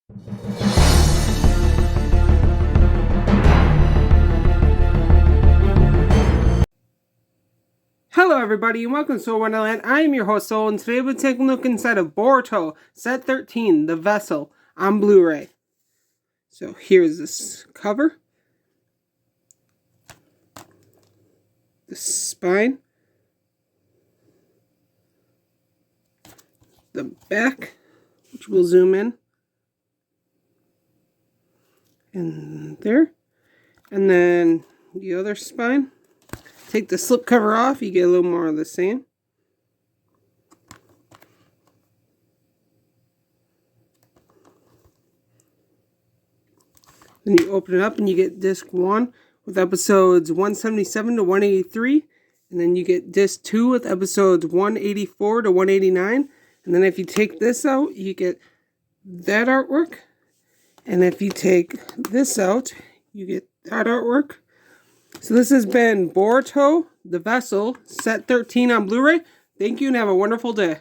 Hello everybody and welcome to Soul Wonderland. I am your host Soul, and today we'll take a look inside of Boruto Set 13, The Vessel, on Blu-ray. So here's this cover, the spine, the back, which we'll zoom in, and there, and then the other spine. Take the slipcover off, you get a little more of the same. Then you open it up and you get disc 1 with episodes 177 to 183. And then you get disc 2 with episodes 184 to 189. And then if you take this out, you get that artwork. And if you take this out, you get that artwork. So this has been Boruto, The Vessel, Set 13 on Blu-ray. Thank you and have a wonderful day.